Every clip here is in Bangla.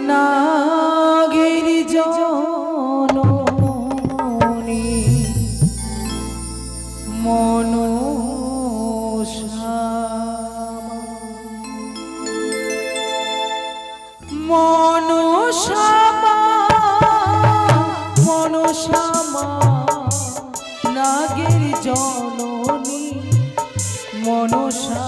নাগের জননী মনসা মনসা মনসা নাগের জননী মনসা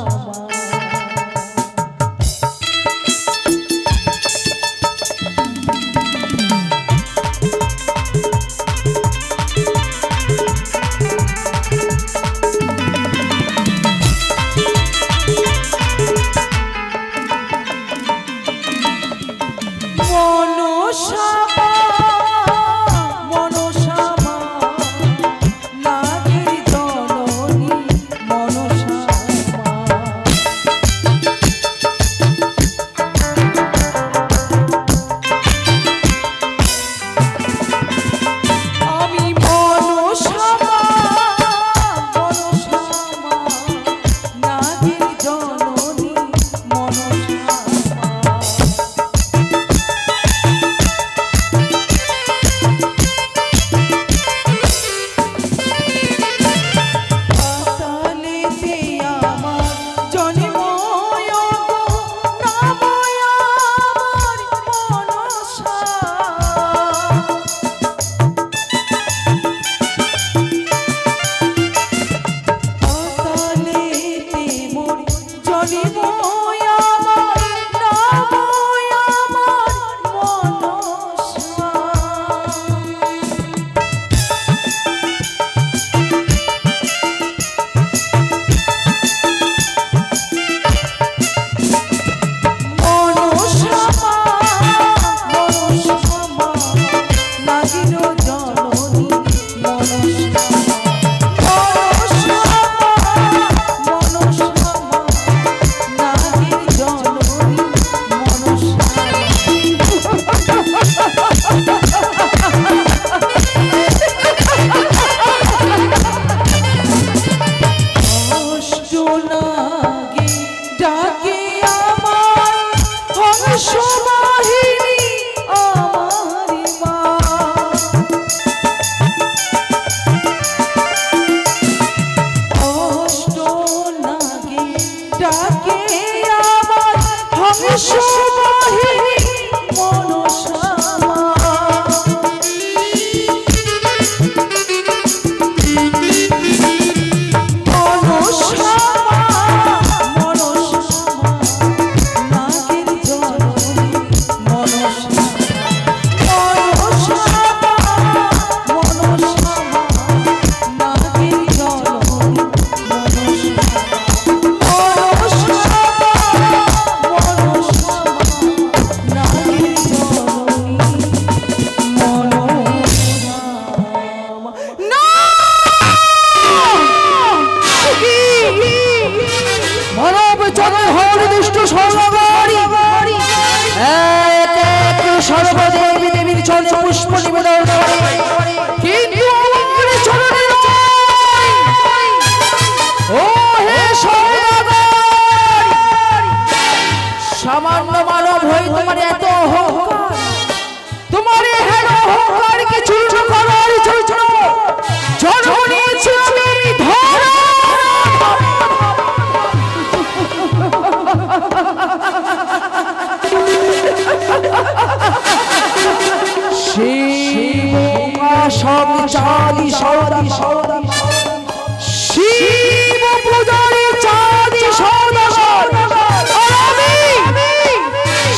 শিব পূজারি চাঁদি সৌদাগর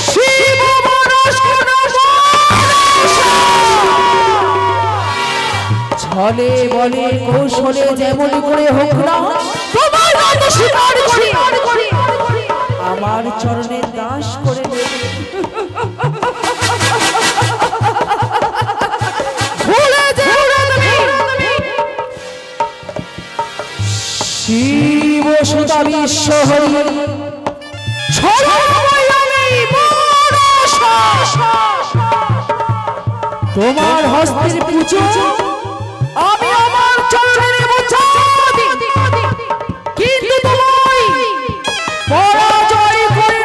শিব ছলে বলে কৌশলে যেমন করে হোক না তোমার নাম স্বীকার করি আমার চরণে দাস করে শিব সুতা বিশ্ব হরি তোমার হস্তের পুজো আমি আমার চরণে কিন্তু তোমায় পরাজয় করে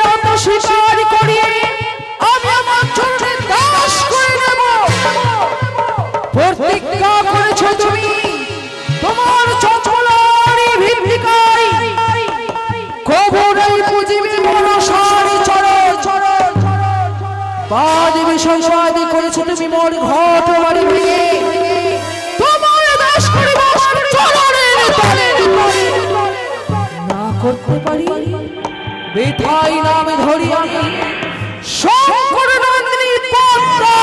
স্বীকার করি আমি আমার দেবী সংসাদ করেছো তুমি মোর ঘট বাড়ি ভেঙে তোমার দাস করিব চরণের তলে না করতে পারি বেথাই নাম ধরি আমি শঙ্কর নন্দিনী পদ্মা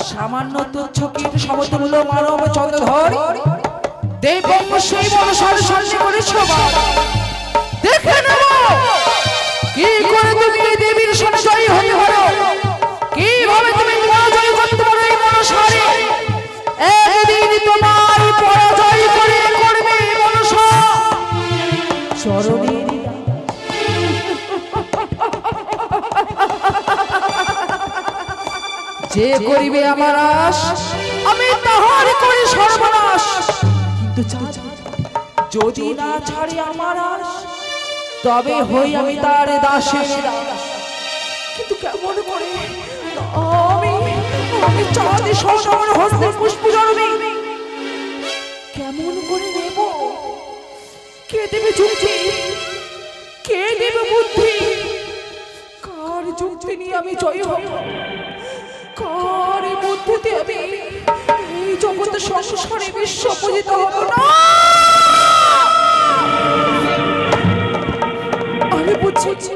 সামান্য তুচ্ছ কীট সমতুল্য মানব চন্দ্রধর দেব সেই মনসার সামনে করেছো দেখে নেব কি করে তুমি এই দেবীর সঞ্চয় হতে পারো কিভাবে তুমি পরাজয় করতে পারো এই মনসারে একদিন তোমায় পরাজয় করে করবে মনসা চরণে যে করিবে আমার আশ আমি তাহার করি সর্বনাশ কিন্তু যদি না ছাড়ি আমার আশ তবে হই আমি তার দাসের দাস কিন্তু কেমন করে আমি চাঁদে সবার হস্তে পুষ্প জন্মে কেমন করে নেব কে দেবে যুক্তি কে দেবে বুদ্ধি কার যুক্তি নিয়ে আমি জয় হব কার বুদ্ধিতে আমি এই জগৎ সংসারে বিশ্ব পূজিত হব না আমি বুঝছি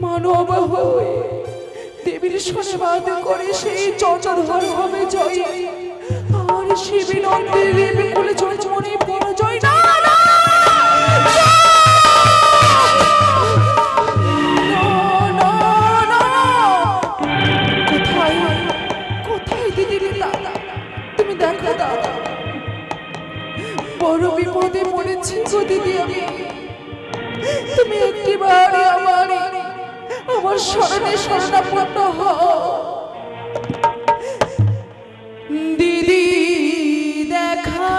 মানব হয়ে দেবীর সন্নিবাদ করে সেই চঞ্চলধর হবে জয় আর শিবী নন্দের দেবী বলে জয় মনে পরাজয় না তুমি দেখো দাদা বড় বিপদে পড়েছি গো দিদি আমি তুমি একটিবারে আমার শরণে শরণাপন্ন হও দিদি দেখা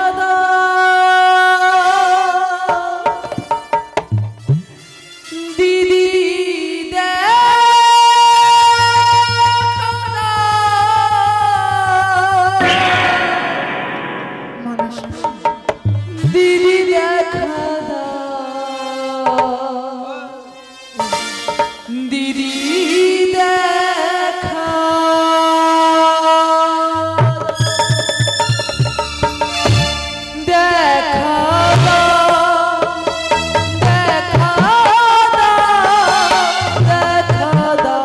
দিদি দিদি দেখা দিদি দেখা দেখা দেখা দেখা দেখা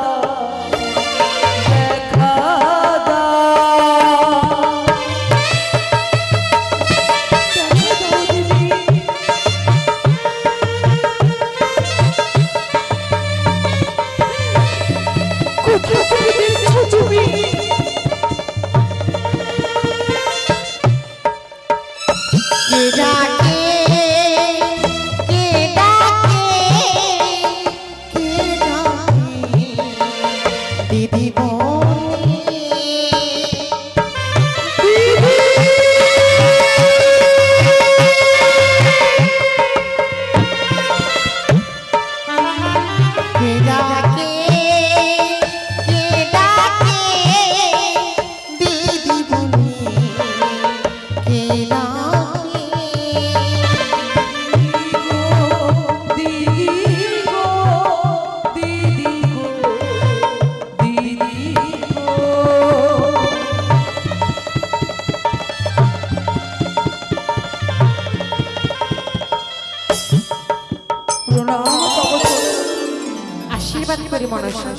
আশীর্বাদ করি মনসা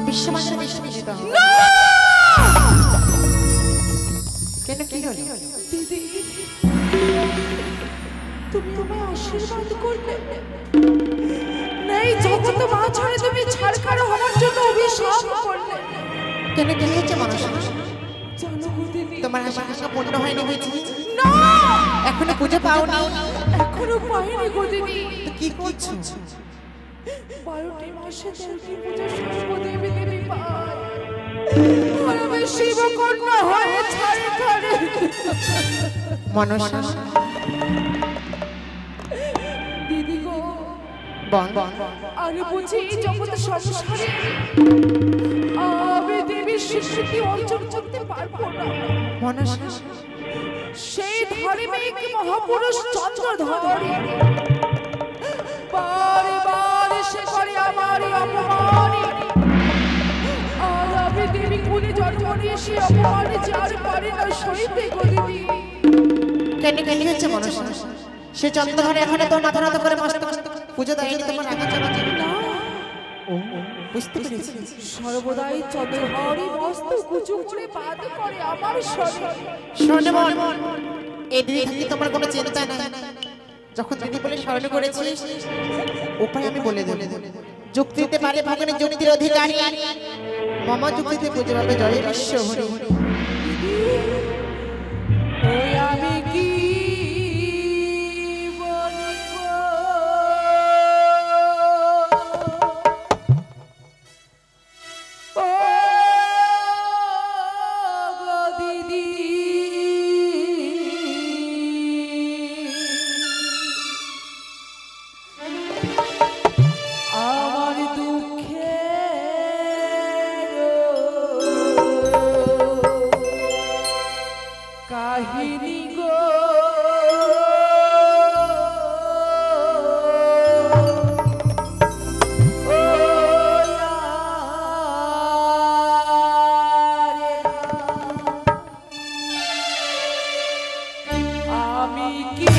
বিশ্বমাতা বিশ্বজিত কেন কি হলো দিদি তুমি আমায় আশীর্বাদ করলে নেই জগৎ মা ছাড়া তুমি ছাড়খাড় হওয়ার জন্য অভিশাপ করলে কেন কি হয়েছে মনসা জানো গো দিদি তোমার আশা পূর্ণ হয়নি বুঝি না এখনো খুঁজে পাওনি এখনো পাইনি গো দিদি তো কি করছো 12টি মাসে 3টি পূজা সর্বদেবী দেবী পায় আর আমি শিবকন্যা হয়ে ছাড়খাড় মনসা দিদি গো বল আর বুঝি জগৎ সংসারে আমি দেবীর স্বীকৃতি অর্জন করতে পারবো না মনসা সেই ধার্মিক মহাপুরুষ চন্দ্রধর বারে বারে সে করে আমার অপমান। আর আমি দেবী কুলে জন্ম নিয়ে সে অপমান যার পারে না সইতে গো দিদি। কেন কেন হচ্ছে মনসা? সে চন্দ্রধরে এখনো তোর মাথা নত করে মস্ত পুজো দেয়নি তোমার আগে চলো না ও বুঝতে পেরেছি। সর্বদাই চন্দ্রধরই মস্ত কুচু করে বাদ করে আমার শরীর। শোনে মন, এই দিদি থাকতে তোমার কোনো চিন্তা নাই। যখন দিদি বলে স্মরণ করেছিস উপায় আমি বলে দেব। যুক্তিতে পারে ভগবানের যুক্তির অধিকারী মামা যুক্তিতে পুজো পাবে জয় বিশ্ব হরি। ওই আমি কি বলবো ও গো দিদি, আমার দুঃখের কাহিনী গো ও আমি কি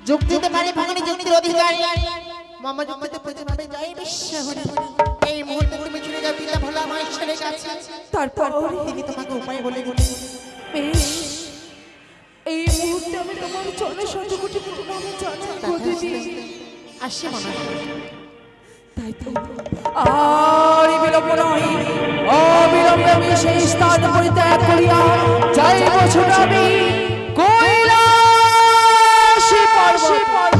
যুক্তিতে পারে ভগবানের যুক্তির অধিকারী মামা যুক্তিতে পুজো পাবে জয় বিশ্ব হরি। এই মুহূর্তে তুমি চলে যাও পিতা ভোলা মা ঈশ্বরের কাছে। তারপর তিনি তোমাকে উপায় বলে দিলেন। বেশ, এই মুহূর্তে আমি তোমার চরণে শতকোটি প্রণাম জানাই গো দিদি। আসি মনে তাই তো আর বিলম্ব নয়, অবিলম্বে আমি সেই স্থান পরিত্যাগ করিয়া যাইব ছুটামি কৈলাসী পর্বত।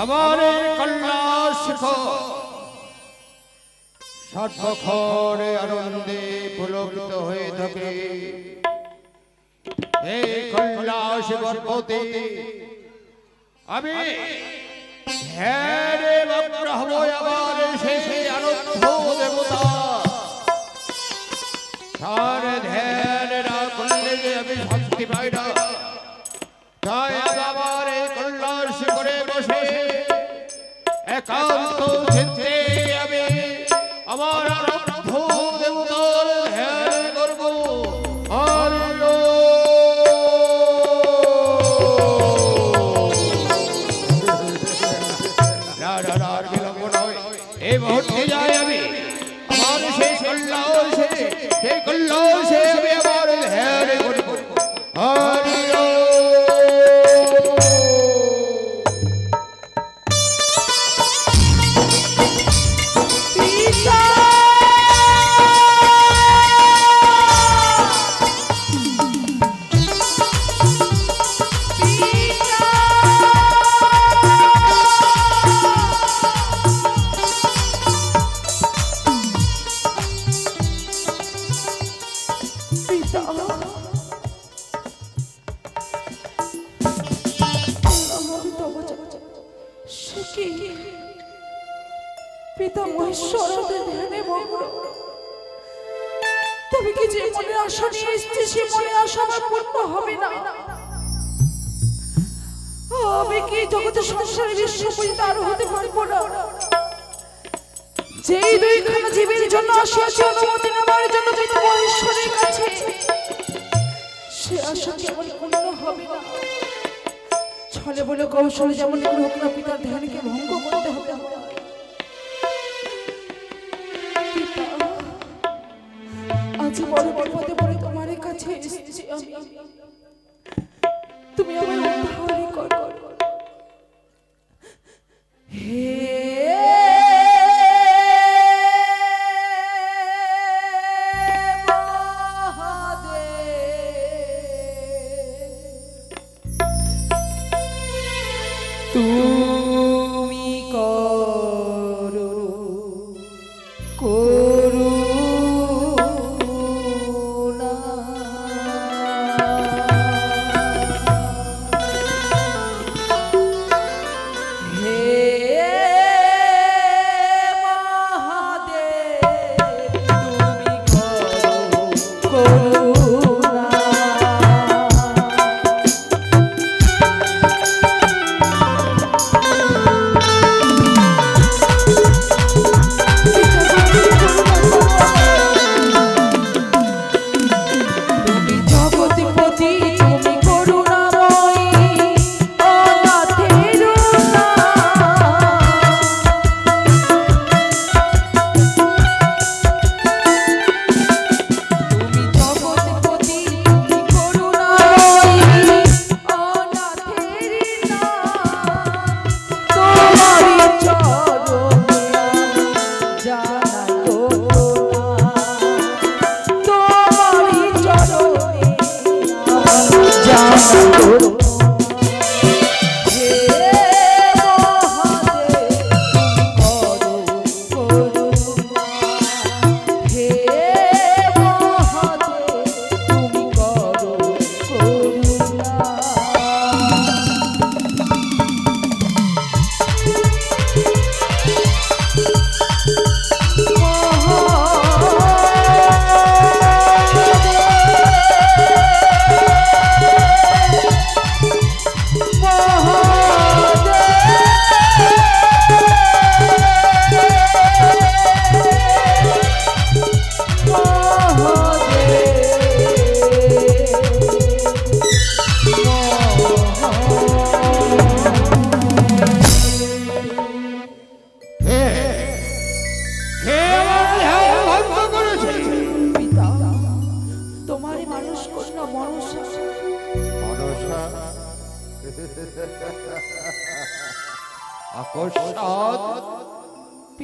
আমারে কৈলাস সর্বক্ষণে আনন্দে পুলকিত হয়ে থাকে। এই কৈলাস পর্বতে আমি ধ্যানে মগ্ন হব। আমার সেই আনন্দ দেবতা তার ধ্যান না করলে যে আমি শান্তি পাই না। তাই আমার এই কৈলাস করে বসে একান্ত চিত্তে আমি আমার আনন্দ পিতা সে কি পিতা মহেশ্বরের ধ্যানে মগ্ন তবে কি যে মনে আশা নিয়ে এসছে সে মনে আশা আমার পূর্ণ হবে না আমি কি জগতে সংসারে বিশ্ব পরিতার হতে পারবো না যেই দুইখানা জীবের জন্য আসিয়াছি অনুমতি নেওয়ার জন্য পিতা মহেশ্বরের কাছে সে আশা কি আমার পূর্ণ হবে না ছলে বলে কৌশলে যেমন হোক না পিতার ধ্যানকে ভঙ্গ করতে হবে আজ বড় বিপদে পড়ে তোমার কাছে এসেছি আমি তুমি আমার উদ্ধার করো হে তুমি করো করুণা হে মহাদেব তুমি করো করুণা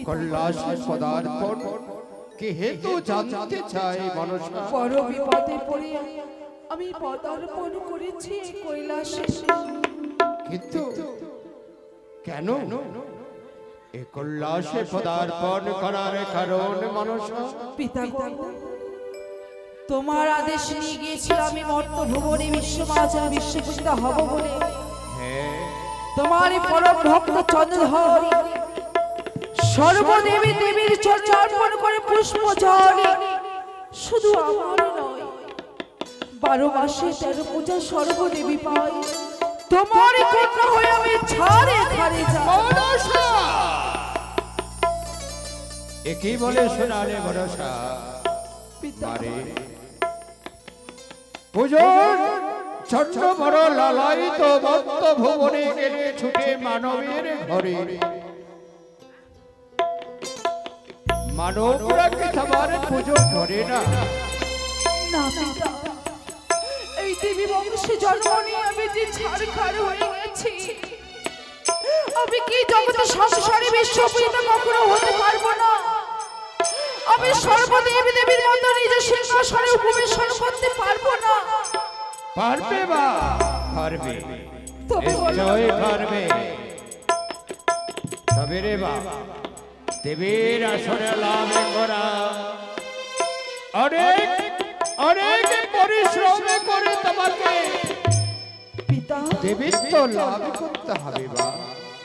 কৈলাসে পদার্পণ কি হেতু জানতে চাই মনসা বড় বিপদে পড়ে আমি পদার্পণ করেছি কৈলাসে কিন্তু কেন এই কৈলাসে পদার্পণ করার কারণ মনসা পিতা তোমার আদেশ নিয়ে গিয়েছিলাম আমি মর্ত ভুবনে বিশ্বমাচার বিশ্বপূজিতা হব বলে তোমার পরম ভক্ত চন্দ্রধর সর্বদেবী দেবীর চরণে অর্পণ করে পুষ্প জল শুধু আমার নয় 12 মাসে 13 পূজা সর্বদেবী পাই তোমার কন্যা হয়ে আমি ছাড়ে ছাড়ে মনসা একই বলে শোনালে মনসা পিতারে পুজোর ছোট্ট বড় লালায়িত মত্ত ভুবনে গেলে ছুটে মানবের ঘরে মানবরা কি তোমার পুজো করে না না পিতা এই দেবী বংশে জন্ম নিয়ে আমি যে ছাড়খাড় হয়ে গেছি আমি কি জগতে সংসারে বিশ্বপূজিতা কখনো হতে পারবো না আমি সর্বদেবী দেবীর মতো নিজের সিংহাসনে উপবেশন করতে পারবো না পারবে বা পারবে নিশ্চয় পারবে তবে রে বা দেবীর আসনে লাভ করা অনেক অনেক পরিশ্রম করে তোমাকে পিতা দেবীত্ব লাভ করতে হবে বা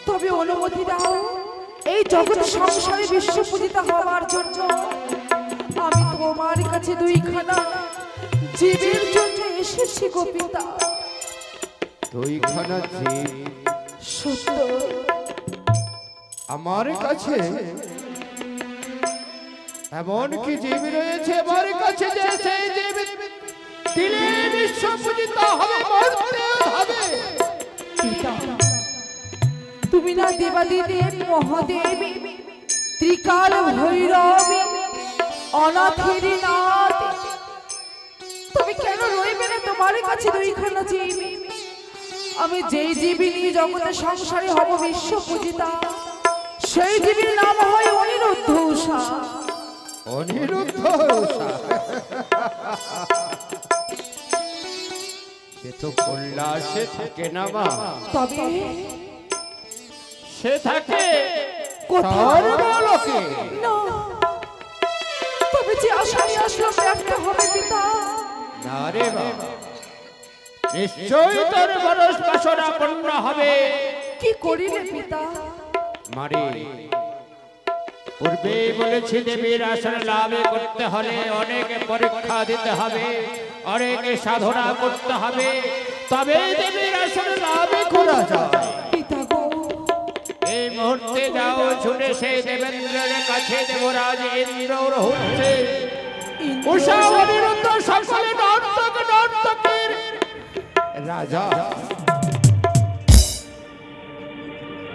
তবে অনুমতি দাও, এই জগৎ সংসারে বিশ্ব পূজিতা হওয়ার জন্য আমি তোমার কাছে দুইখানা জীবের জন্য এসেছি গো পিতা। দুইখানা জীব সত্য আমার কাছে? এমন কি জীব রয়েছে আমার কাছে যে সেই জীব দিলে বিশ্ব পূজিত হবে, মরতে হবে? পিতা তুমি না দেবাদিদেব মহাদেবী ত্রিকাল ভৈরবী অনাথের নাথ, তবে কেন রইবে না তোমার কাছে দুইখানা জীব? আমি যেই জীবী নিয়ে জগতে সংসারে হব বিশ্ব পূজিতা, সেই জীবীর নাম হয় অনিরুদ্ধ উষা। অনিরুদ্ধ উষা? সে তো কৈলাসে থাকে না মা। তবে সে থাকে কোথায়? সর্বলোকে। না, তবে যে আশা নিয়ে আসলো ব্যর্থ হবে পিতা। না রে বাবা, নিশ্চয়ই তোর বরস বাসনা পূর্ণ হবে। কি করিলে পিতা? মারে পূর্বে বলেছি দেবীর আসন লাভ করতে হলে অনেক পরীক্ষা দিতে হবে, অনেক সাধনা করতে হবে, তবে দেবীর আসন লাভ করা যায়। পিতা গো, এই মুহূর্তে যাও ছুটে সেই দেবেন্দ্রের কাছে, দেবরাজ ইন্দ্র হচ্ছে উষা অনিরুদ্ধ সকলে নর্তক নর্তকীর রাজা।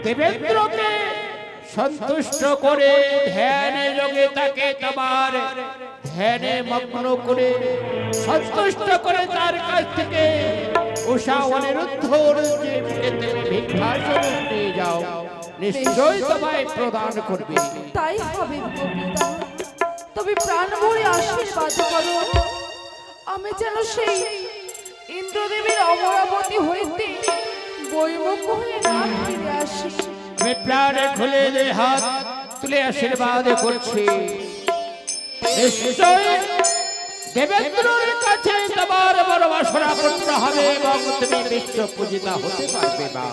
দেবেন্দ্রকে সন্তুষ্ট করে ধ্যানে যোগে তাকে তোমার ধ্যানে মগ্ন করে সন্তুষ্ট করে তার কাছ থেকে উষা অনিরুদ্ধর জীবকে তুমি ভিক্ষাস্বরূপ নিয়ে যাও, নিশ্চয়ই তোমায় প্রদান করবে। তাই হবে গো পিতা, তবে প্রাণ ভরে আশীর্বাদ করো, আমি যেন সেই ইন্দ্রদেবের অমরাবতী হইতে বৈমুখ হয়ে না ফিরে আসি। আমি প্রাণে খুলে যে হাত তুলে আশীর্বাদ করছি, নিশ্চয় দেবেন্দ্রের কাছে তোমার বড় বাসনা পূর্ণ হবে এবং তুমি বিশ্ব পূজিতা হতে পারবে। বা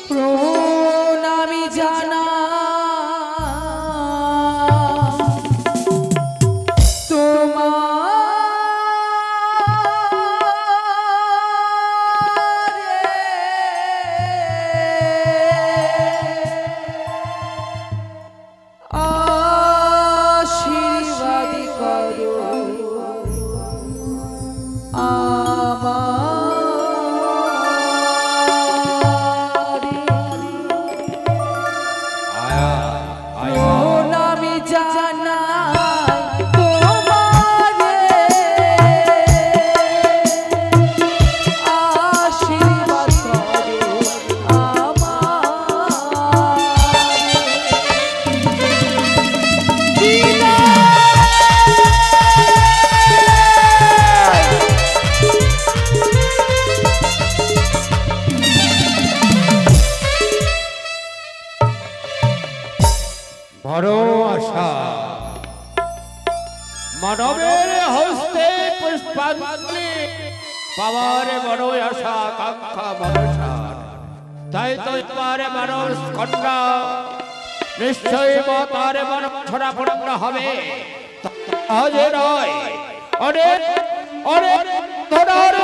প্রণামি জানা মানবের হস্তে পুষ্পাঞ্জলি পাওয়ার বড় আশা কাঙ্ক্ষা মনসা, তাই তো তোমার মানুষ কন্যা নিশ্চয়ই তার মনসা পূর্ণ হবে। আজ নয়, অনেক অনেক ধরার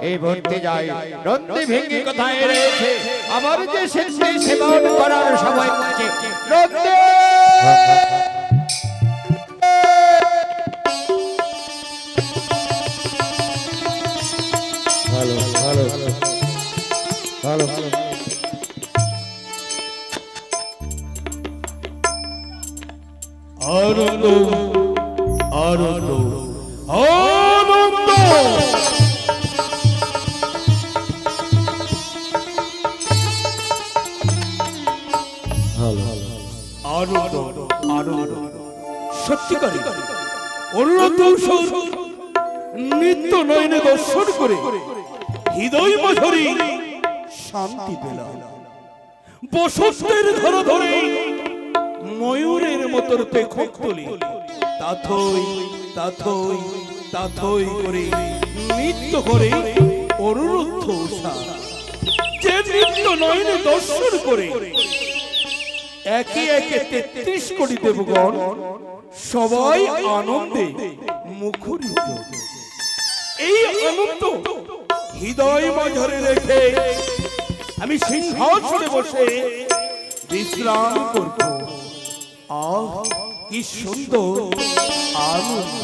এই ভর্তি যায় নন্দী ভেঙ্গি কোথায় রয়েছে, আমার যে সিদ্ধি সেবন করার সময় নন্দী ভালো ভালো ভালো আনন্দ আনন্দ আনন্দ আনন্দ আনন্দ সত্যিকারী অনুরোধ নিত্য নয়নে দর্শন করে হৃদয় মধুরী শান্তি পেলাম। বসন্তের ধরো ধরে ময়ূরের মতর পেখম তুলি তাথই তাথই তাথই করে নৃত্য করে অনুরুদ্ধ উষা, যে নৃত্য নয়নে দর্শন করে একে একে ৩৩ কোটি দেবগণ সবাই আনন্দে মুখরিত। এই আনন্দ হৃদয় মাঝারে রেখে আমি সিংহাসনে বসে বিশ্রাম করব। আহ কি সুন্দর আনন্দ!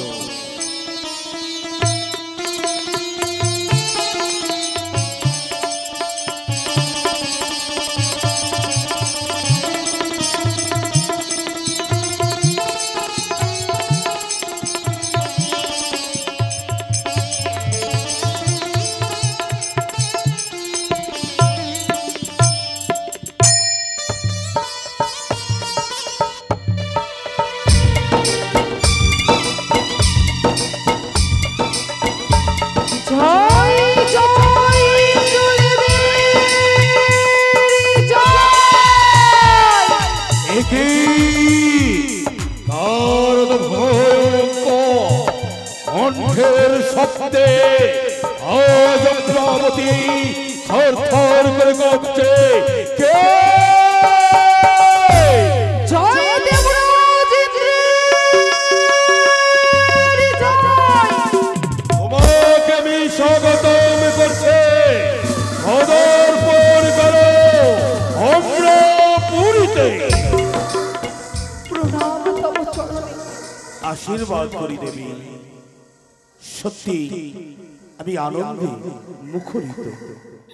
কণ্ঠের শব্দে আজ অমরাবতী থর থর করে কাঁপছে। কে? জয় দেবরাজ ইন্দ্রের জয়। তোমাকে আমি স্বাগতম করছি। পদার্পণ করো অমরাপুরীতে। প্রণাম তব চরণে। আশীর্বাদ করি দেবী। সত্যি আমি আনন্দে মুখরিত।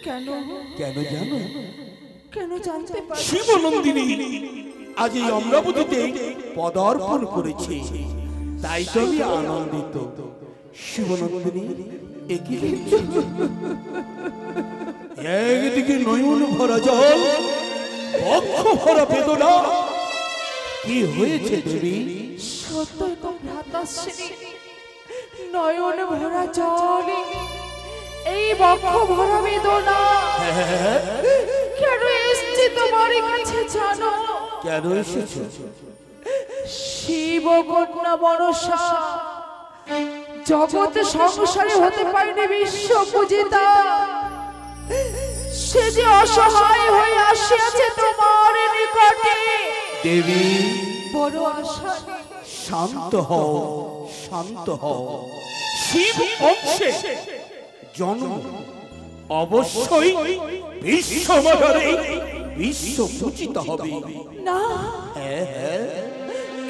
কেন কেন জানো? কেন জানতে পারি? শিবনন্দিনী আজ এই অমরাবতীতে পদার্পণ করেছে, তাই তো আমি আনন্দিত। শিবনন্দিনী একই একদিকে নয়ন ভরা জল, বক্ষ ভরা বেদনা। কি হয়েছে দেবী? সত্য তো ভ্রাতাশ্রী, নয়ন ভরা জল, এই বক্ষ ভরা বেদনা। কেন এসেছি তোমার কাছে জানো? কেন এসেছো? শিব কন্যা মনসা জগতে সংসারে হতে পারেনি বিশ্ব পূজিতা, সে যে অসহায় হয়ে আসিয়াছে তোমার নিকটে। দেবী বড় আশা। শান্ত হও, শান্ত হও। শিব অংশে জন্ম অবশ্যই বিশ্ব মাঝারে বিশ্ব পূজিত হবে। না,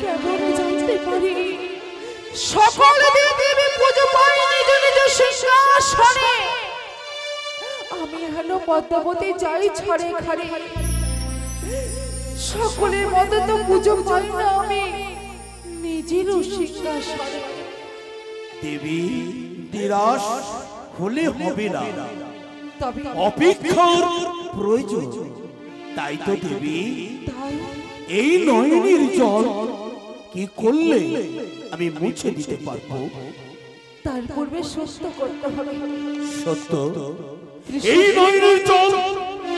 কেমন জানতে পারি সকল দেবী পুজো পায় নিজ নিজ সিংহাসনে, আমি হলো পদ্মাবতী যাই ছাড়ে খাড়ে। সকলের মতো তো পুজো পাই না আমি নিজের সিংহাসনে। দেবী নিরাশ হলে হবে না, তবে অপেক্ষার প্রয়োজন। তাই তো দেবী তাই এই নয়নের জল কি করলে আমি মুছে দিতে পারবো? তার পূর্বে সুস্থ করতে হবে। সত্য এই নয়নের জল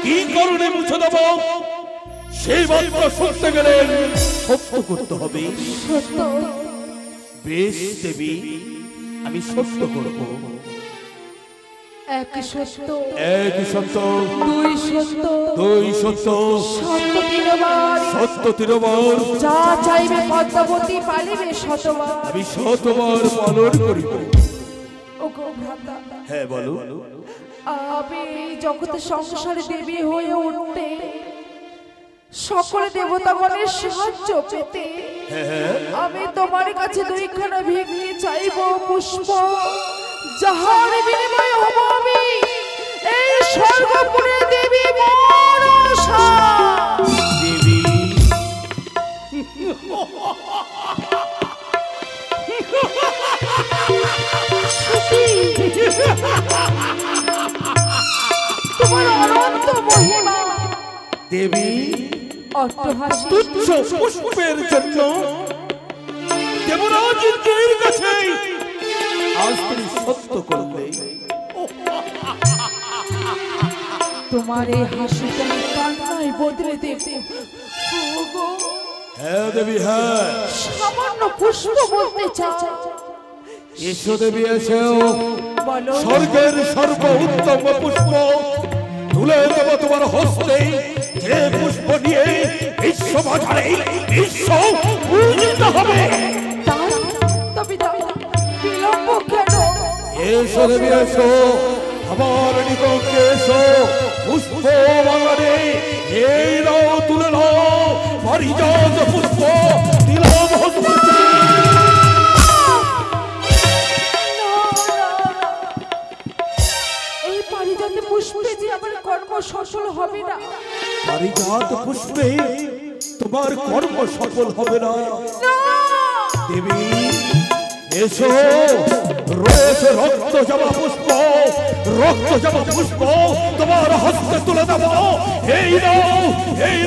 কি কারণে মুছে দেব সেই বার্তা শুনতে গেলে সত্য করতে হবে। সত্য। বেশ দেবী, আমি সত্য করব। এক সত্য, এক সত্য, দুই সত্য, দুই সত্য, সত্য তিনবার, সত্য তিনবার, যা চাইবে পদ্মাবতী পালিবে শতবার। আমি শতবার পালন করিব। ওগো ভ্রাতা, হ্যাঁ বলো। আমি জগতে সংসারে দেবী হয়ে উঠতে, সকল দেবতাগণের সাহায্য পেতে আমি তোমার কাছে দুইখানা ভিক্ষে চাইব পুষ্প, যাহার বিনিময়ে হব আমি এই স্বর্গপুরের দেবী মনসা। দেবী তোমার অনন্ত মহিমা। দেবী অট্টহাসি তুচ্ছ পুষ্পের জন্য দেবরাজ ইন্দ্রের কাছে আজ তুমি সত্য করলে। তোমার এই হাসিটা আমি কান্নায় বদলে দেব। ওগো, হ্যাঁ দেবী হ্যাঁ, সামান্য পুষ্প বলতে চাও? এসো দেবী এসো। বলো। স্বর্গের সর্ব উত্তম পুষ্প তুলে দেব তোমার হস্তে, যে পুষ্প নিয়ে বিশ্ব বাজারে বিশ্ব পূজিত হবে। তাই? তবে দাও, বিলম্ব কেন? এসো দেবী এসো, আমার নিকটে এসো। পুষ্প বাগানে এই নাও তুলে নাও পারিজাত পুষ্প, দিলাম হস্তে। এই পারিজাত পুষ্পে যে আমার কর্ম সফল হবে না। পারিজাত পুষ্পে তোমার কর্ম সফল হবে না দেবী। এসো, রয়েছে রক্ত জবা পুষ্প, রক্ত জবা পুষ্প তোমার হস্তে তুলে দেব। এই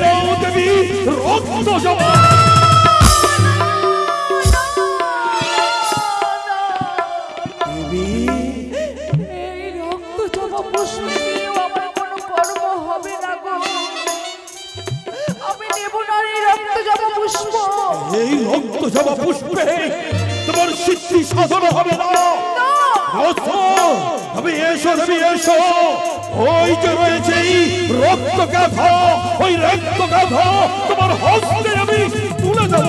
নাও দেবী রক্ত জবা। দেবী, এই রক্ত জবা পুষ্প দিয়েও আমার কোনো কর্ম হবে না গো। আমি নেব না এই রক্ত জবা পুষ্প। এই রক্ত জবা পুষ্পে তোমার সিদ্ধি সাধন হবে না। আমি এসো দেবী এসো, ওই যে রয়েছে রক্ত গাধা, ওই রক্ত গাধা তোমার হস্তে আমি তুলে দেব।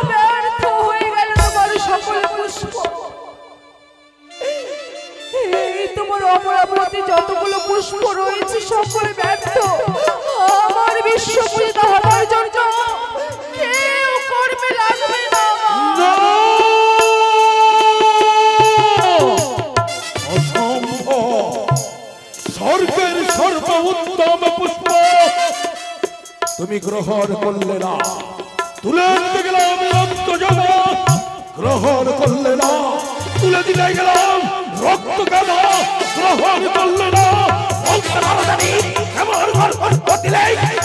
ব্যর্থ হয়ে গেল তোমার সকল পুষ্প। এই তোমার অমরাবতী যতগুলো পুষ্প রয়েছে সকলে ব্যর্থ। আমার বিশ্ব পূজিত হবার জন্য কেউ কর্মে লাগবে না। স্বর্গের সর্ব উত্তম পুষ্প তুমি গ্রহণ করলে না, তুলে দিতে গেলাম রক্ত জবা, গ্রহণ করলে না। তুলে দিতে গেলাম রক্ত গাধা, গ্রহণ করলে না।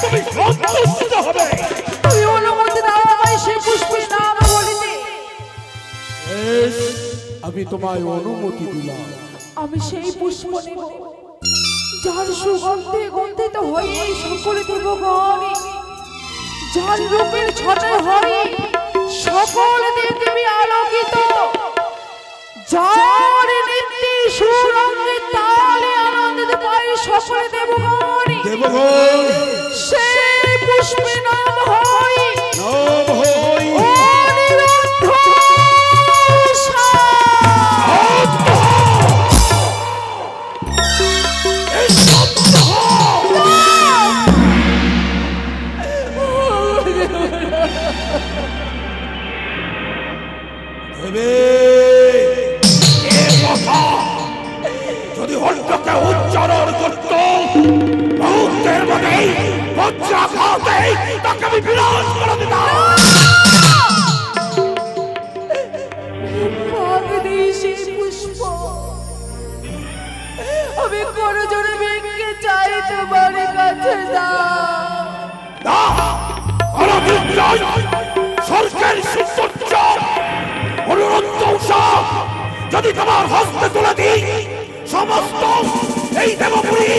তুমি সন্তুষ্ট হবে। তুমি অনুমতি দাও আমায় সেই পুষ্পের নাম বলিতে। বেশ, আমি তোমায় অনুমতি দিলাম। আমি সেই পুষ্প নেব যার সুগন্ধে গন্ধিত হয়ে সকলে দেবগণ, যার রূপের ছটে হয় সকল দেবদেবী আলোকিত, যার নৃত্যে সুরঙ্গে তালে আনন্দিত পায় সকলে দেবগণ। দেবগণ, সেই পুষ্পের নাম হয় অনিরুদ্ধ যদি অন্যকে উচ্চারণ করত মুহূর্তের মধ্যে বজ্রা খাওয়াতে তাকে আমি বিনাশ করে দিতাম। পুষ্প আমি কোন জোরে ভেঙে চাই তোমার কাছে সরকারি সৌন্দর্য অনুরোধ যদি তোমার হস্তে তুলে দিই, সমস্ত এই দেবপুরী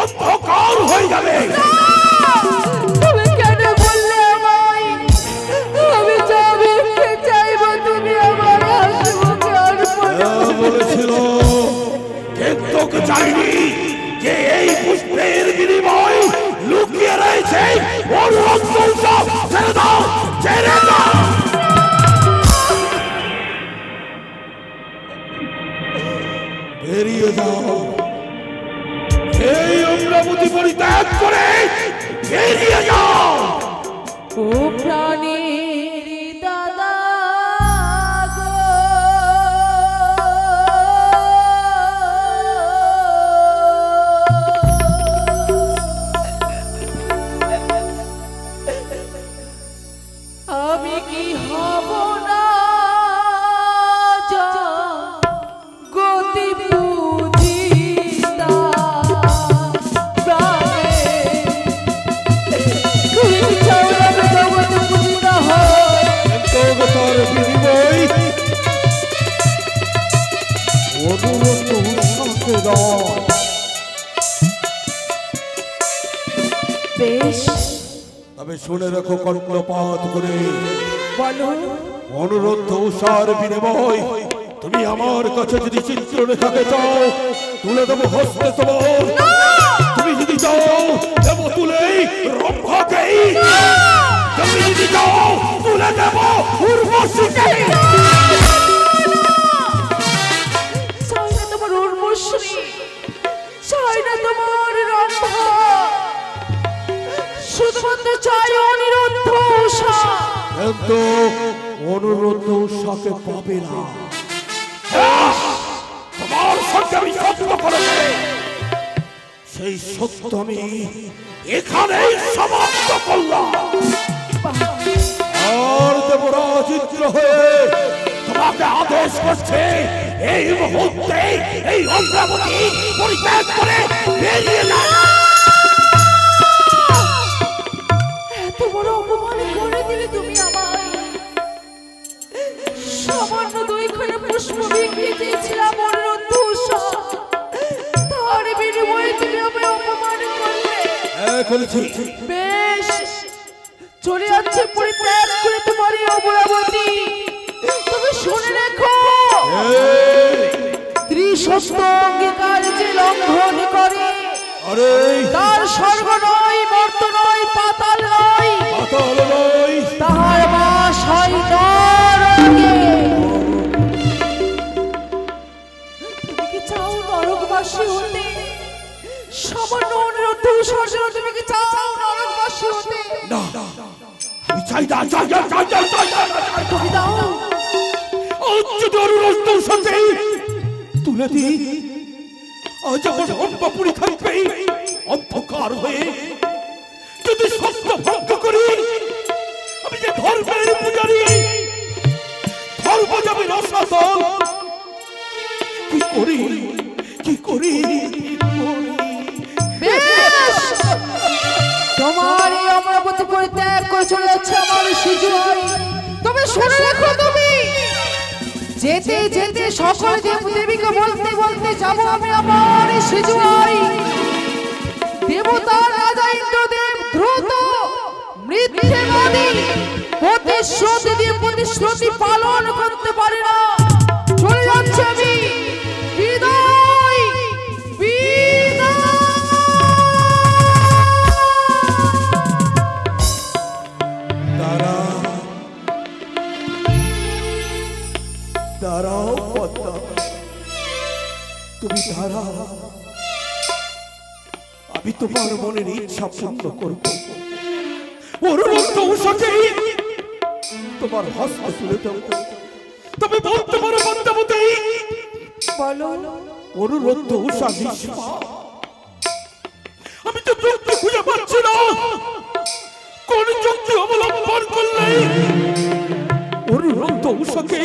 অন্ধকার হয়ে যাবে। তুমি কেন বললে আমায়? আমি যা ভেঙে চাইব তুমি আমার হাসিমুখে অর্পণ বলেছিল, কিন্তু চাইনি যে এই পুষ্পের বিনিময় লুকিয়ে রয়েছে ওর রক্ত। ছেড়ে দাও, ছেড়ে দাও। বেরিয়ে যাও, এই অমরাবতী পরিত্যাগ করে বেরিয়ে যাও। ও প্রাণীর দাদা গো, আমি কি হব না গতি পূজিতা প্রাণে? তুমি চাও না জগৎ পূজিতা হয়? জগতার বিনিময় অনুরোধ উৎসাহকে দাও। বেশ, তবে শুনে রাখো কর্ণপাত করে বলো। অনুরোধ উষার বিনিময় তুমি আমার কাছে যদি চিত্র রেখাকে চাও তুলে দেবো হস্তে তোমার। তুমি যদি চাও দেবো তুলে রম্ভাকে, তুমি যদি চাও তুলে দেবো উর্বশীকে। চাই না তোমার উর্বশী, চাই না তোমার রম্ভা, শুধুমাত্র চাই অনিরুদ্ধ উষা। কিন্তু অনুরোধ উষাকে পাবে না। তোমার সঙ্গে আমি সত্য করেছি, সেই সত্য আমি এখানেই সমাপ্ত করলাম। আর দেবরাজ ইন্দ্র হয়ে তোমাকে আদেশ করছে এই মুহূর্তে এই অমরাবতী পরিত্যাগ করে বেরিয়ে যাও। এত বড় অপমান করে দিলে তুমি আমায়। সামান্য দুইখানা পুষ্প বিক্রি চেয়েছিলাম অনিরুদ্ধ উষা, তার বিনিময়ে তুমি আমায় অপমান করলে। বেশ, চলে যাচ্ছে পরিত্যাগ করে তোমার এই অমরাবতী। তুমি শুনে রেখো, ত্রিশস্ত অঙ্গীকার যে লঙ্ঘন করে তার স্বর্গ নয়, মর্ত নয়, পাতাল নয়, তাহার বাস হয় নরকে। তুমি কি চাও নরকবাসী হতে? সামান্য অনুরোধ সর্জন তুমি কি চাও নরকবাসী হতে? না, আমি চাই না, চাই না, চাই না, চাই না, তুমি দাও। যদি অনুরোধ সাথে তুলে দিই, আজ আমার অম্বাপুরী থাকবে অন্ধকার হয়ে। যদি সত্য ভঙ্গ করি, আমি যে ধর্মের পূজারী, ধর্ম যাবে রসাতল। কি করি, কি করি, বেশ, তোমার এই অমরাবতী পরিত্যাগ করে চলে যাচ্ছে আমার সিজুয়াই। তবে শুনে রাখো, তুমি যেতে যেতে সকল দেবদেবীকে বলতে বলতে যাবো আমি আমার সিজুয়াই। দেবতার রাজা ইন্দ্রদেব দ্রুত মিথ্যেবাদী, প্রতিশ্রুতি দিয়ে প্রতিশ্রুতি পালন করতে পারে না। চলে যাচ্ছে আমি, বিদায়, বিদায়। দাঁড়াও পদ্মা, তুমি দাঁড়াও, আমি তোমার মনের ইচ্ছা পূর্ণ করব। অনুরোধ উষাকে তোমার হস্ত তুলে দেব। তবে বলতে পারো পদ্মাবতী, বলো। অনুরোধ উষা নিষ্পা, আমি তো যুক্তি খুঁজে পাচ্ছি না। কোন যুক্তি অবলম্বন করলে অনুরোধ উষাকে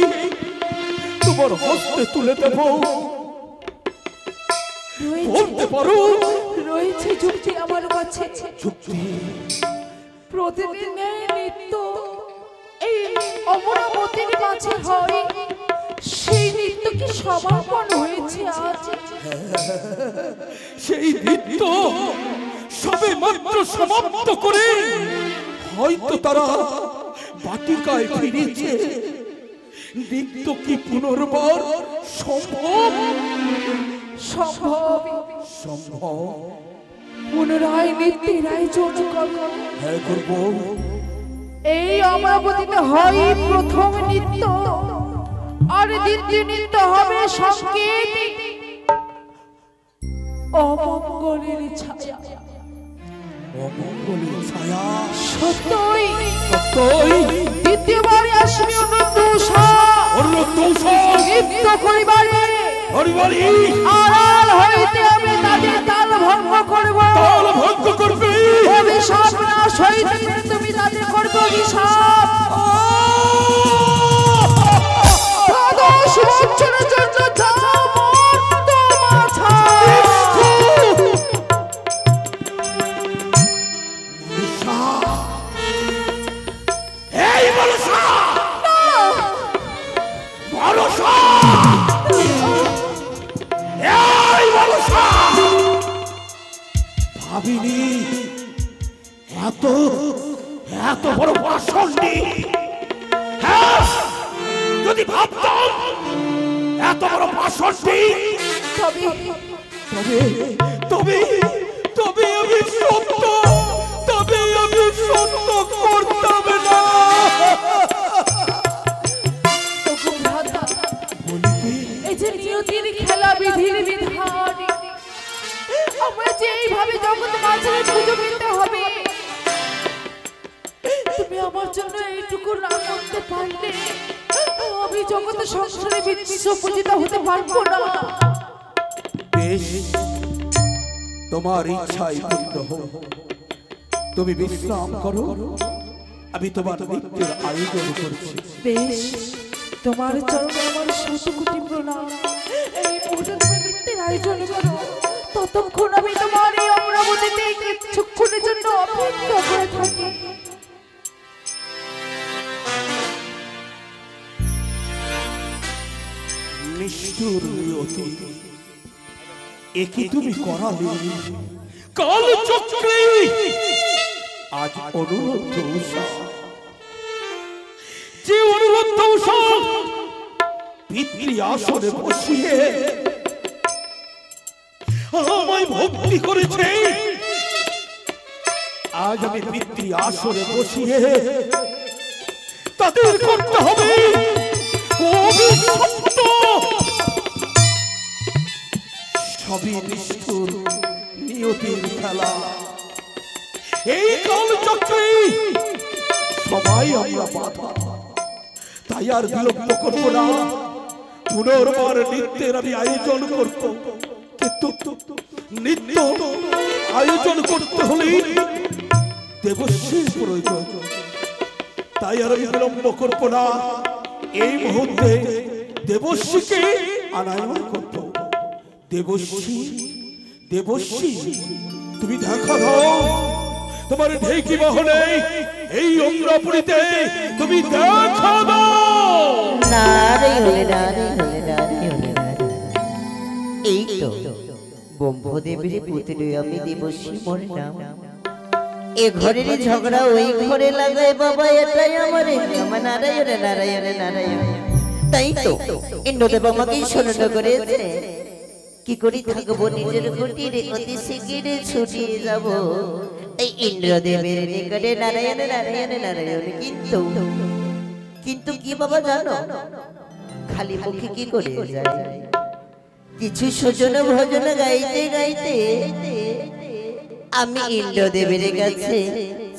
তোমার হস্তে তুলে দেব? বলতে পারো? রয়েছে যুক্তি আমার কাছে। যুক্তি? প্রতিদিনের নিত্য এই অমরাবতীর কাছে হয়, সেই নৃত্য কি সমাপন হয়েছে আজ? সেই নৃত্য সবে মাত্র সমাপ্ত করে হয়তো তারা বাটিকায় ফিরেছে। নৃত্য কি পুনর্বার সম্ভব? সম্ভব, সম্ভব। পুনরায় নৃত্যের আয়োজন করো। হ্যাঁ, করব। এই অমরাবতীতে হয় প্রথম নৃত্য, আর দ্বিতীয় নৃত্য হবে সংকেত অমঙ্গলের ছায়া। অমঙ্গলের ছায়া? সত্যই, সত্যই। দ্বিতীয়বারে আসবে অনুরোধ উষা। অনুরোধ উষা নৃত্য করিবারে হরিবারি আড়াল হইতে আমি তাদের তাল ভঙ্গ করব। তাল ভঙ্গ করবে? অভিশাপ নাশ হইতে তুমি তাদের করবে অভিশাপ। 10 বছরের জন্য যাও মর্ত মাথায়। এই মনসা, মনসা, এই মনসা, ভাবিনি এত এত বড় পাষণ্ডী! হ্যাঁ, যদি ভাবতাম এত বড় পাষণ্ডী, তবে তবে তবে তবে আমি সত্য করতাম না। ওগো ভ্রাতা, এই যে নিয়তির খেলা, বিধির বিধান, আমরা যে এইভাবে জগৎ মাঝে পুজো দিতে হবে, তুমি আমার জন্য এইটুকু না করতে পারলে আমি জগতের সংসারে বিশ্ব পূজিত হতে পারবো না। বেশ, তোমার ইচ্ছাই পূর্ণ হোক। তুমি বিশ্রাম করো, আমি তোমার নৃত্যের আয়োজন করছি। বেশ, তোমার চরণে আমার শতকোটি প্রণাম। এই মুহূর্তে তুমি নৃত্যের আয়োজন করো, ততক্ষণ আমি তোমার এই অমরাবতীতে কিছুক্ষণের জন্য অপেক্ষা করে থাকি। নিষ্ঠুর নিয়তি, একই তুমি করালে। কাল চক্রে আজ অনুরোধ উষা, যে অনুরোধ উষা পিতৃ আসনে বসিয়ে আমায় ভক্তি করেছে, আজ আমি পিতৃ আসনে বসিয়ে তাদের করতে হবে অভিশপ্ত। সবই নিষ্ঠুর নিয়তির খেলা। এই কাল চক্রে সবাই আমরা বাধা, তাই আর বিলম্ব করবো না। পুনর্বার নৃত্যের আমি আয়োজন করব, কিন্তু নৃত্য আয়োজন করতে হলে দেবশ্রীর প্রয়োজন, তাই আর আমি বিলম্ব করবো না। এই মুহূর্তে দেবশ্রীকে আনায়ন করব। দেবশ্রী, দেবশ্রী, তুমি দেখা দাও তোমার ঢেকি বাহনে এই অমরাপুরীতে, তুমি দেখা দাও। এই তো ব্রহ্মদেবের পুত্রী আমি দেবশ্রী মোর নাম। এ ঘরের ঝগড়া ওই ঘরে লাগায় বাবা, এটাই আমার নারায়ণ নারায়ণ নারায়ণ। তাই তো ইন্দ্রদেব আমাকে স্মরণ করেছে, কি করি থাকবো নিজের কুটিরে, অতি শিগগিরে ছুটিয়ে যাব এই ইন্দ্রদেবের নিকটে। নারায়ণ নারায়ণ নারায়ণ। কিন্তু কিন্তু কি বাবা জানো, খালি মুখে কি করে যায়? কিছু সজন ভজন গাইতে গাইতে আমি ইন্দ্রদেবের কাছে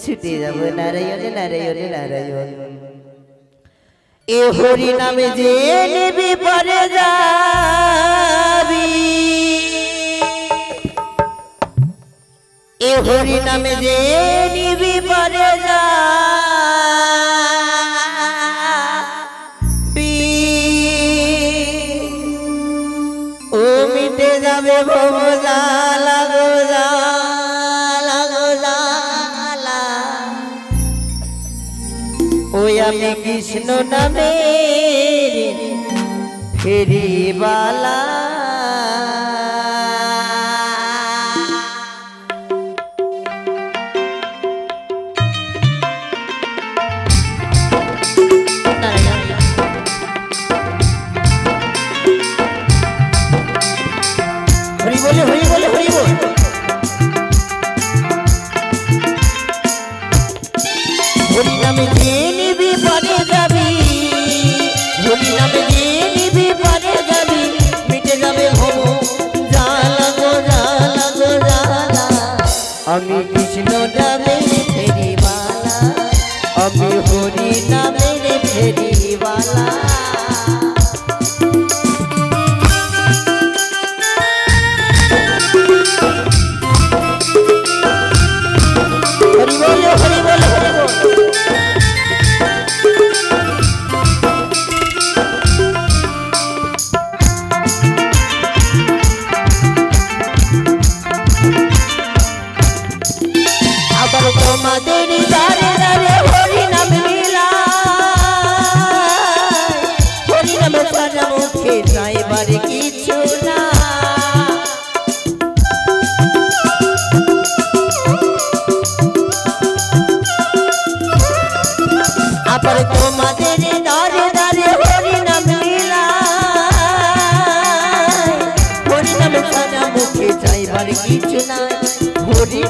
ছুটে যাব। নারায়ণ নারায়ণ নারায়ণ। এ হরি নামে যে নিবি পরে যাবি, এ হরি নামে যে নিবি পরে যাবি, ও মিটে যাবে ভব জ্বালা গো জ্বালা গো জ্বালা। ওই আমি কৃষ্ণ নামে ফেরিবালা। হরি বলে হরি বলে হরি বল। হরি নামে যে নিবি পরে যাবি, হরি নামে যে নিবি পরে যাবি, মিটে যাবে ভব জ্বালা গো জ্বালা গো জ্বালা। আমি কৃষ্ণ নামে ফেরিবালা, আমি হরি নামে ফেরিবালা। হরি বল হরি বল হরি বল। আবার তোমাদের দ্বারে দ্বারে হরি নাম লীলা, হরি নাম ছাড়া মুখে যাইবার কিছু না।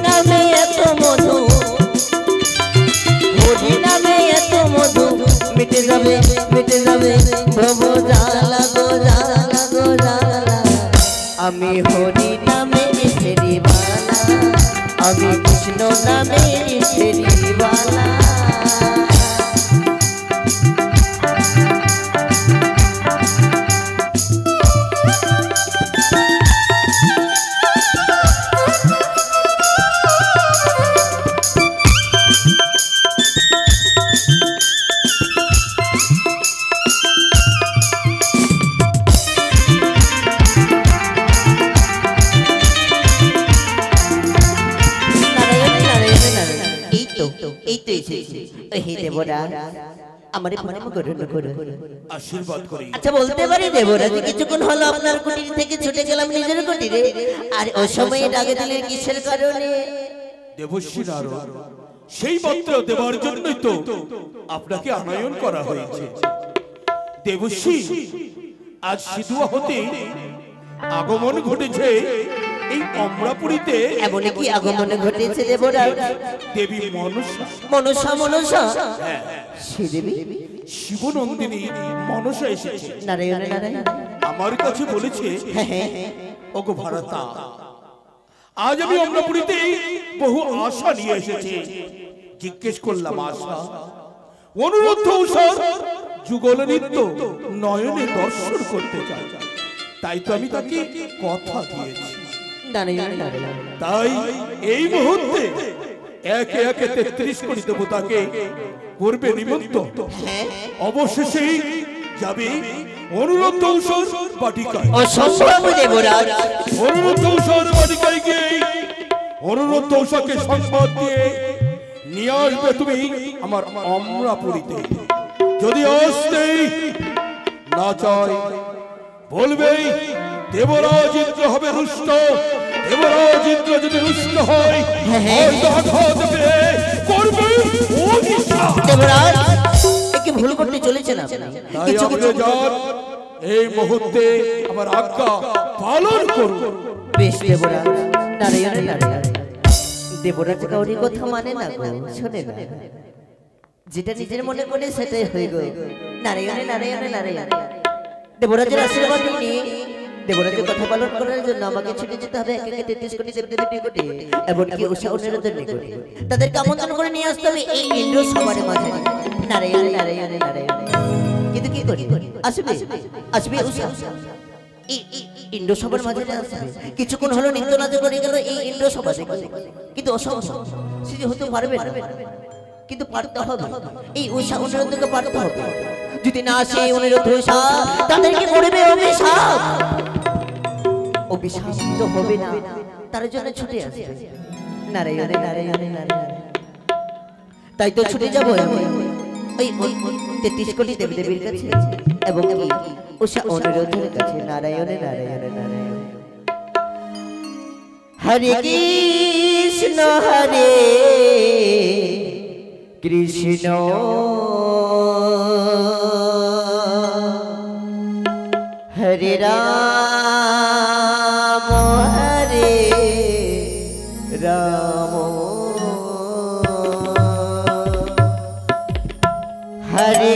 নামে এত মধু, হরি নামে এত মধু, মিটে যাবে ভব জ্বালা গো জ্বালা গো জ্বালা। আমি হরি নামে এসেরি বালা, আমি কৃষ্ণ নামে এসেরি বালা। আশীর্বাদ করি। আচ্ছা বলতে পারি দেবরাজ, কিছুক্ষণ হলো আপনার কুটির থেকে ছুটে গেলাম নিজের কুটিরে, আর ওই সময় ডাকে দিলেন কিসের কারণে? দেবশ্রী নারদ, সেই পত্র দেওয়ার জন্যই তো আপনাকে আনয়ন করা হয়েছে। দেবশ্রী, আজ সিধুয়া হতে আগমন ঘটেছে এই অমরাপুরীতে। এমনই কি আগমন ঘটেছে দেবরাজ? দেবী মনসা। মনসা মনসা? সে দেবী শিবনন্দিনী মনসা এসেছে। নারায়ণ নারায়ণ আমার কাছে বলেছে, হ্যাঁ, ওগো ভারতা, আজ আমি অমরাপুরীতে বহু আশা নিয়ে এসেছি। জিজ্ঞেস করলাম আশা, অনুরোধ উষার যুগল নৃত্য নয়নে দর্শন করতে চাই, তাই তো আমি তাকে কথা দিয়েছি। নারায়ণ নারায়ণ তাই এই মুহূর্তে একে একে 33 কোটি দেবতাকে করবে নিমন্ত্রণ। অবশেষে যাবে অনুরোধ উষার বাটিকায়। অসম্ভব দেবরাজ, অনুরোধ উষার বাটিকায় গিয়ে অনুরোধ উষাকে সংবাদ দিয়ে নিয়ে আসবে তুমি আমার অমরাপুরীতে। যদি আসতেই না চায় বলবে দেবরাজ ইন্দ্র হবে রুষ্ট। দেবরাজ ইন্দ্র যদি রুষ্ট হয় করবে অভিশাপ। দেবরাজ একে ভুল করতে চলেছে না। তাই আপনি যান, এই মুহূর্তে আমার আজ্ঞা পালন করুন। বেশ দেবরাজ। নারায়ণ নারায়ণ। দেবরাজ কাউরি কথা মানে না গো, শোনে না, যেটা নিজের মনে করে সেটাই হয়ে গো। নারায়ণ নারায়ণ নারায়ণ। দেবরাজের আশীর্বাদ নিয়ে দেবরাজের কথা পালন করার জন্য আমাকে ছুটে যেতে হবে একে একে 33 কোটি দেবদেবীর নিকটে, এমনকি উষা অনুরোধের নিকটে। তাদেরকে আমন্ত্রণ করে নিয়ে আসতে হবে এই ইন্দ্র সভার মাঝে। নারায়ণ নারায়ণ নারায়ণ। কিন্তু কি করি, আসবে আসবে উষা এই ইন্দ্র সভার মাঝে আসবে। কিছুক্ষণ হলো নৃত্য নাচ করে গেল এই ইন্দ্র সভা থেকে, কিন্তু অসম্ভব, সে যে হতে পারবে না। কিন্তু পারতে হবে, এই উষা অনুরোধকে পারতে হবে। যদি না আসে অনুরোধ উষা, তাদেরকে করবে অভিশাপ। অভিশাপ তো হবে না, তার জন্য ছুটে আসবে। নারায়ণ নারায়ণ নারায়ণ। তাই তো ছুটে যাবো ওই 33 কোটি দেবদেবীর কাছে এবং উষা অনুরোধের কাছে। নারায়ণ নারায়ণ নারায়ণ। হরে কৃষ্ণ হরে কৃষ্ণ হরে রাম হরে রাম হরে